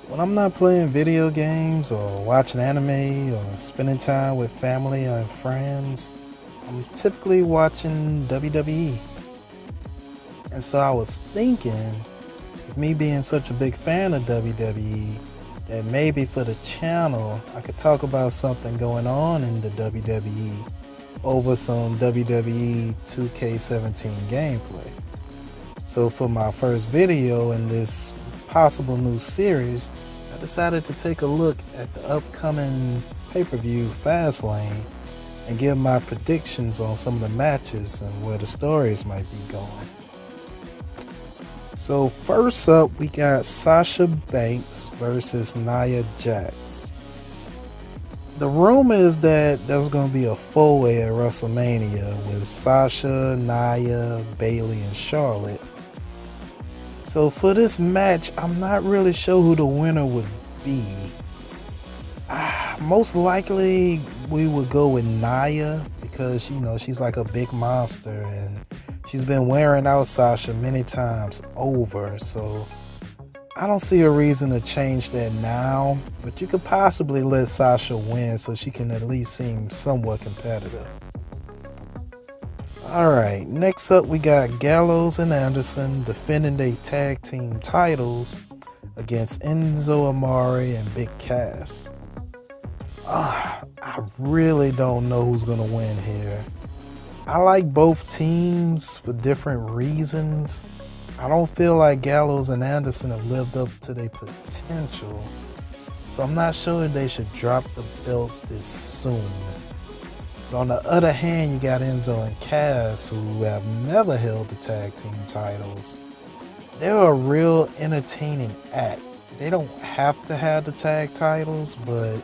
When I'm not playing video games or watching anime or spending time with family and friends, I'm typically watching WWE. And so I was thinking, with me being such a big fan of WWE, that maybe for the channel, I could talk about something going on in the WWE over some WWE 2K17 gameplay. So for my first video in this possible new series, I decided to take a look at the upcoming pay-per-view Fastlane and give my predictions on some of the matches and where the stories might be going. So first up, we got Sasha Banks versus Nia Jax. The rumor is that there's going to be a four-way at WrestleMania with Sasha, Nia, Bayley, and Charlotte. So for this match, I'm not really sure who the winner would be. Most likely we would go with Nia because, she's like a big monster and she's been wearing out Sasha many times over. So I don't see a reason to change that now, but you could possibly let Sasha win so she can at least seem somewhat competitive. Alright, next up we got Gallows and Anderson defending their tag team titles against Enzo Amore and Big Cass. I really don't know who's going to win here. I like both teams for different reasons. I don't feel like Gallows and Anderson have lived up to their potential, so I'm not sure they should drop the belts this soon. But on the other hand, you got Enzo and Cass, who have never held the tag team titles. They're a real entertaining act. They don't have to have the tag titles, but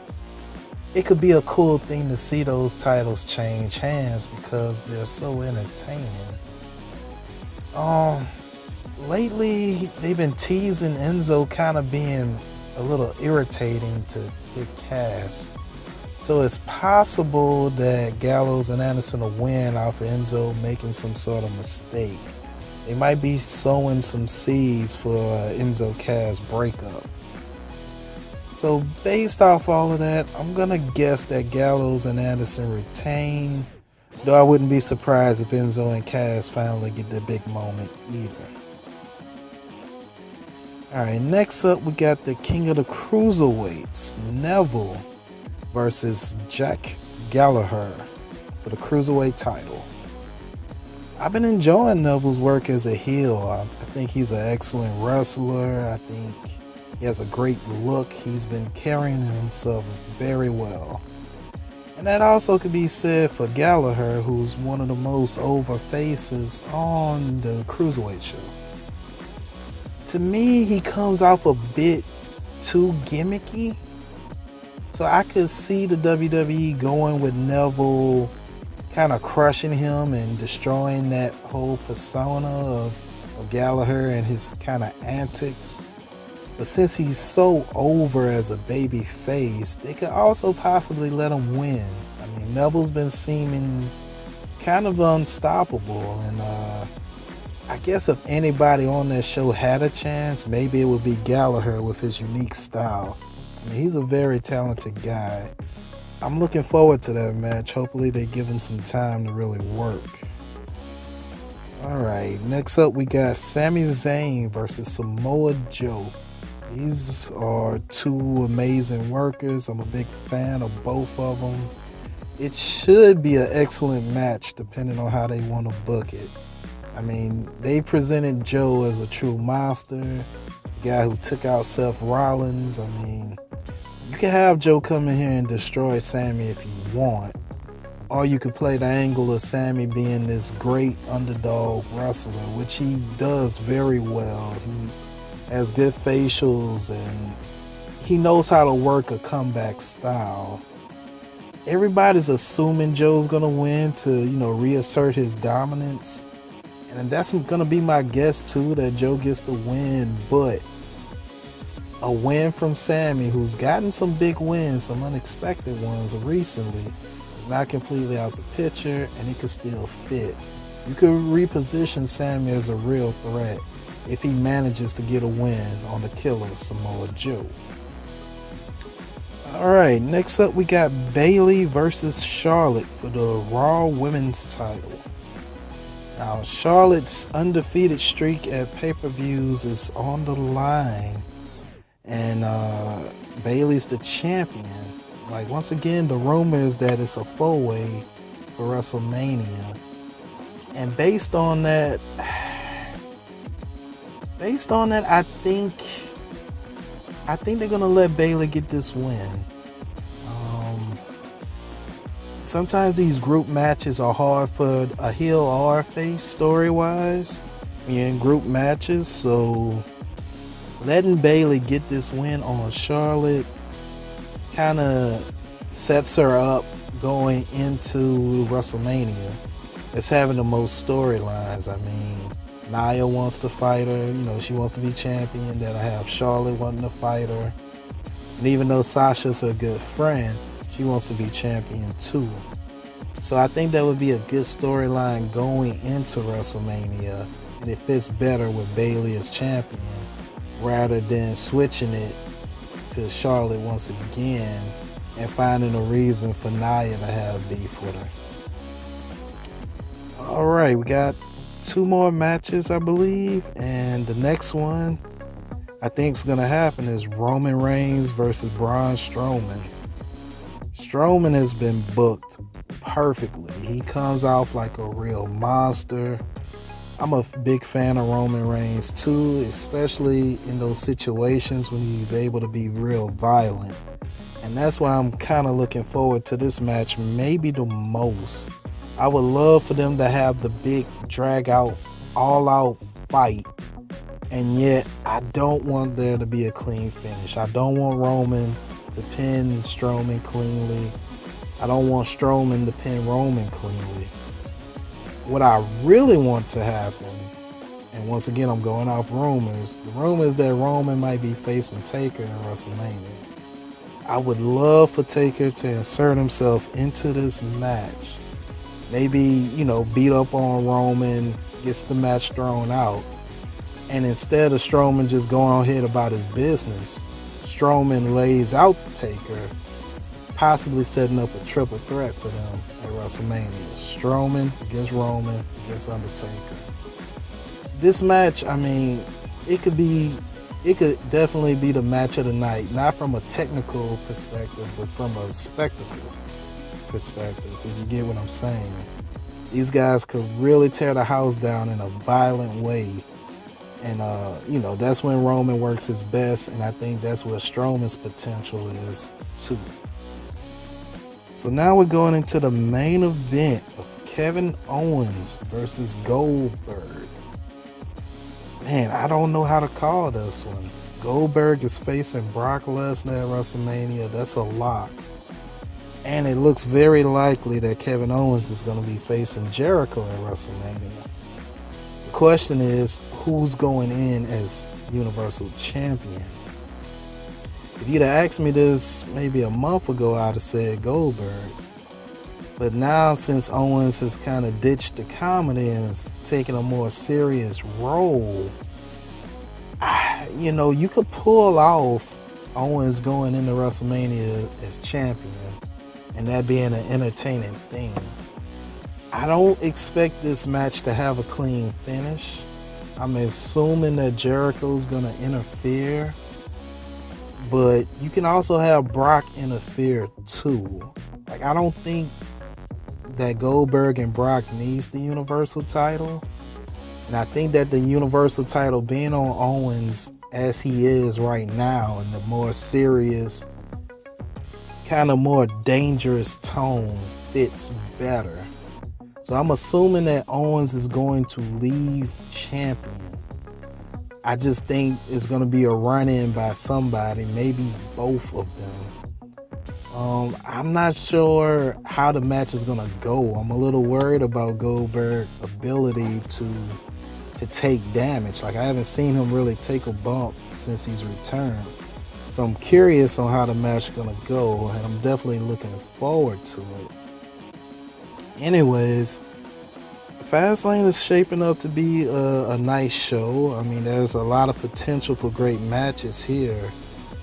it could be a cool thing to see those titles change hands because they're so entertaining. Lately, they've been teasing Enzo kind of being a little irritating to Big Cass. So it's possible that Gallows and Anderson will win off of Enzo making some sort of mistake. They might be sowing some seeds for Enzo Cass breakup. So based off all of that, I'm going to guess that Gallows and Anderson retain, though I wouldn't be surprised if Enzo and Cass finally get their big moment either. Alright, next up we got the King of the Cruiserweights, Neville versus Jack Gallagher for the Cruiserweight title. I've been enjoying Neville's work as a heel. I think he's an excellent wrestler. I think he has a great look. He's been carrying himself very well. And that also could be said for Gallagher, who's one of the most over faces on the Cruiserweight show. To me, he comes off a bit too gimmicky. So I could see the WWE going with Neville kind of crushing him and destroying that whole persona of Gallagher and his kind of antics. But since he's so over as a baby face, they could also possibly let him win. I mean, Neville's been seeming kind of unstoppable, and I guess if anybody on that show had a chance, maybe it would be Gallagher with his unique style. I mean, he's a very talented guy. I'm looking forward to that match. Hopefully they give him some time to really work. Alright, next up we got Sami Zayn versus Samoa Joe. These are two amazing workers. I'm a big fan of both of them. It should be an excellent match depending on how they want to book it. I mean, they presented Joe as a true monster, the guy who took out Seth Rollins. I mean, you can have Joe come in here and destroy Sami if you want. Or you could play the angle of Sami being this great underdog wrestler, which he does very well. He has good facials and he knows how to work a comeback style. Everybody's assuming Joe's going to win to, reassert his dominance. And that's going to be my guess too, that Joe gets the win. But a win from Sami, who's gotten some big wins, some unexpected ones recently, is not completely out the picture, and it could still fit. You could reposition Sami as a real threat if he manages to get a win on the killer Samoa Joe. Alright, next up we got Bayley versus Charlotte for the Raw Women's title. Now, Charlotte's undefeated streak at pay-per-views is on the line. And Bayley's the champion. Like, once again, the rumor is that it's a four-way for WrestleMania. And based on that, I think they're gonna let Bayley get this win. Sometimes these group matches are hard for a heel or a face story-wise when you're in group matches. So letting Bayley get this win on Charlotte kind of sets her up going into WrestleMania as having the most storylines. I mean, Nia wants to fight her, she wants to be champion. Then I have Charlotte wanting to fight her. And even though Sasha's her good friend, she wants to be champion too. So I think that would be a good storyline going into WrestleMania. And it fits better with Bayley as champion rather than switching it to Charlotte once again and finding a reason for Nia to have beef with her. Alright, we got 2 more matches, I believe, and the next one I think is going to happen is Roman Reigns versus Braun Strowman. Strowman has been booked perfectly. He comes off like a real monster. I'm a big fan of Roman Reigns too, especially in those situations when he's able to be real violent. And that's why I'm kind of looking forward to this match maybe the most. I would love for them to have the big drag out, all out fight. And yet I don't want there to be a clean finish. I don't want Roman to pin Strowman cleanly. I don't want Strowman to pin Roman cleanly. What I really want to happen, and once again I'm going off rumors, the rumors that Roman might be facing Taker in WrestleMania. I would love for Taker to insert himself into this match. Maybe, beat up on Roman, gets the match thrown out. And instead of Strowman just going ahead about his business, Strowman lays out Taker, possibly setting up a triple threat for them at WrestleMania. Strowman against Roman against Undertaker. This match, it could definitely be the match of the night, not from a technical perspective, but from a spectacle perspective, if you get what I'm saying. These guys could really tear the house down in a violent way. And, that's when Roman works his best, and I think that's where Strowman's potential is too. So now we're going into the main event of Kevin Owens versus Goldberg. Man, I don't know how to call this one. Goldberg is facing Brock Lesnar at WrestleMania. That's a lock. And it looks very likely that Kevin Owens is going to be facing Jericho at WrestleMania. The question is, who's going in as Universal Champion? If you'd have asked me this maybe a month ago, I'd have said Goldberg. But now, since Owens has kind of ditched the comedy and is taking a more serious role, you could pull off Owens going into WrestleMania as champion and that being an entertaining thing. I don't expect this match to have a clean finish. I'm assuming that Jericho's going to interfere. But you can also have Brock interfere too. I don't think that Goldberg and Brock needs the Universal title. And I think that the Universal title being on Owens as he is right now in the more serious, kind of more dangerous tone fits better. So I'm assuming that Owens is going to leave champion. I just think it's going to be a run-in by somebody, maybe both of them. I'm not sure how the match is going to go. I'm a little worried about Goldberg's ability to take damage. I haven't seen him really take a bump since he's returned. So I'm curious on how the match is going to go, and I'm definitely looking forward to it. Anyways, Fastlane is shaping up to be a nice show. I mean, there's a lot of potential for great matches here,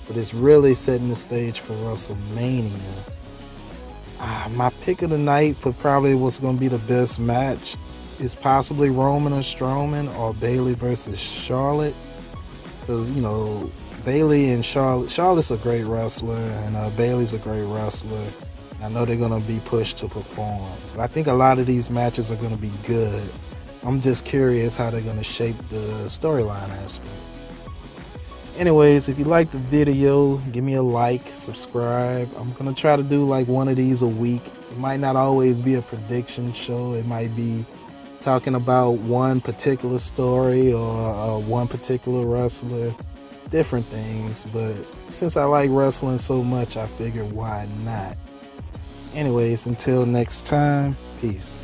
but it's really setting the stage for WrestleMania. My pick of the night for probably what's going to be the best match is possibly Roman or Strowman or Bayley versus Charlotte. Because, you know, Bayley and Charlotte's a great wrestler, and Bayley's a great wrestler. I know they're going to be pushed to perform. But I think a lot of these matches are going to be good. I'm just curious how they're going to shape the storyline aspects. Anyways, if you liked the video, give me a like, subscribe. I'm going to try to do like one of these a week. It might not always be a prediction show. It might be talking about one particular story or one particular wrestler. Different things. But since I like wrestling so much, I figured why not? Anyways, until next time, peace.